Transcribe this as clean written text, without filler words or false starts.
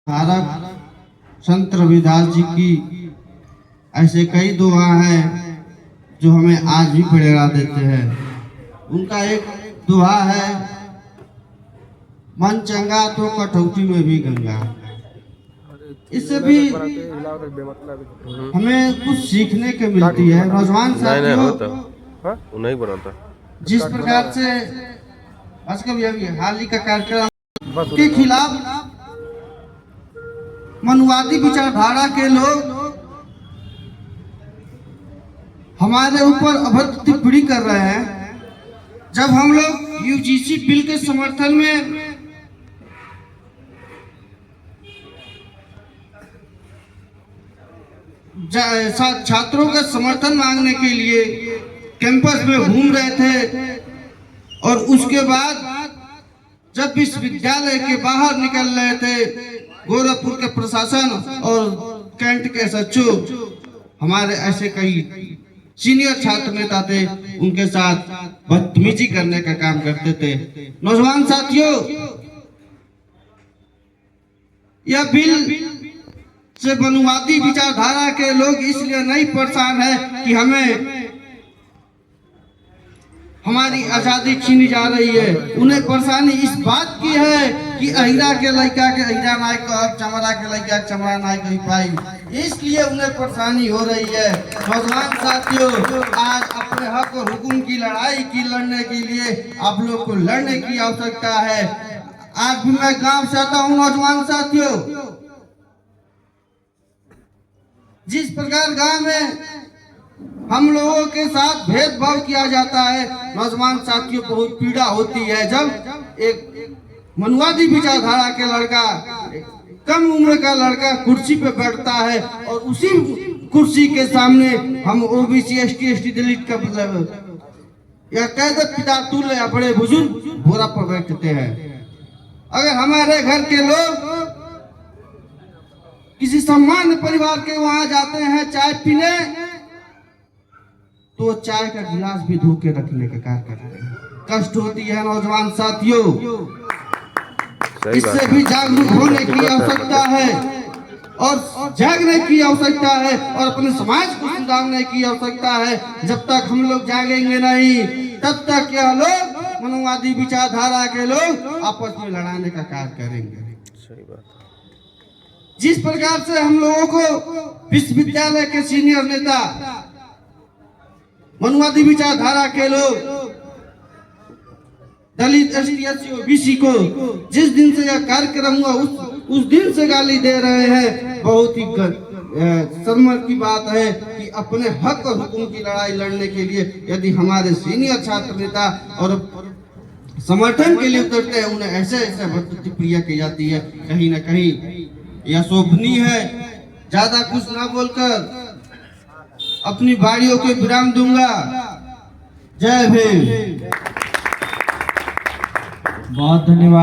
धारक संत रविदास जी की ऐसे कई दुआ हैं जो हमें आज भी प्रेरणा देते हैं। उनका एक दुआ है, मन चंगा तो कटौती में भी गंगा। इससे भी हमें कुछ सीखने को मिलती है। नौजवान साथियों, नहीं बनाता जिस प्रकार से आज का भी हाल ही का कार्यक्रम के खिलाफ मनुवादी विचारधारा के लोग हमारे ऊपर अभद्र टिप्पणी कर रहे हैं। जब हम लोग यूजीसी बिल के समर्थन में छात्रों का समर्थन मांगने के लिए कैंपस में घूम रहे थे और उसके बाद जब विश्वविद्यालय के बाहर निकल रहे थे, गोरखपुर के प्रशासन और कैंट के सचिव हमारे ऐसे कई सीनियर छात्र नेता थे, उनके साथ बदतमीजी करने का काम करते थे। नौजवान साथियों, यह बिल से मनुवादी विचारधारा के लोग इसलिए नहीं परेशान है कि हमारी आजादी छीनी जा रही है। उन्हें परेशानी इस बात की है कि अहिरा के लड़का के अहिरा नाय कह, चमड़ा के लड़का चमड़ा नाय कही पाई, इसलिए उन्हें परेशानी हो रही है। नौजवान साथियों, आज अपने हक और हुकुम की लड़ाई की लड़ने के लिए आप लोग को लड़ने की आवश्यकता है। आज भी मैं गांव से आता हूँ। नौजवान साथियों, जिस प्रकार गांव में हम लोगों के साथ भेदभाव किया जाता है, नौजवान साथियों बहुत पीड़ा होती है जब एक मनुवादी विचारधारा के लड़का, कम उम्र का लड़का कुर्सी पे बैठता है और उसी कुर्सी के सामने हम ओबीसी एसटी दलित का या कैद पिता तुल्य या बड़े बुजुर्ग बोरा पर बैठते हैं। अगर हमारे घर के लोग किसी सामान्य परिवार के वहां जाते हैं चाय पीने, तो चाय का गिलास भी धो के रखने का कार्य करते हैं। कष्ट होती है। नौजवान साथियों, इससे भी जागरूक होने की आवश्यकता है और जागने की आवश्यकता है और अपने समाज को सुधारने की आवश्यकता है। जब तक हम लोग जागेंगे नहीं, तब तक यह लोग मनुवादी विचारधारा के लोग आपस में लड़ाने का कार्य करेंगे। सही बात। जिस प्रकार से हम लोगों को विश्वविद्यालय के सीनियर नेता मनुवादी विचारधारा के लोग दलित एसटी ओबीसी को जिस दिन से यह कार्यक्रम हुआ उस दिन से गाली दे रहे हैं। बहुत ही शर्म की बात है कि अपने हक और हुकुम की लड़ाई लड़ने के लिए यदि हमारे सीनियर छात्र नेता और समर्थन के लिए उतरते हैं, उन्हें ऐसे प्रतिक्रिया की जाती है। कहीं ना कहीं यह शोभनीय है। ज्यादा कुछ ना बोलकर अपनी बाड़ियों के विराम दूंगा। जय भीम। बहुत धन्यवाद।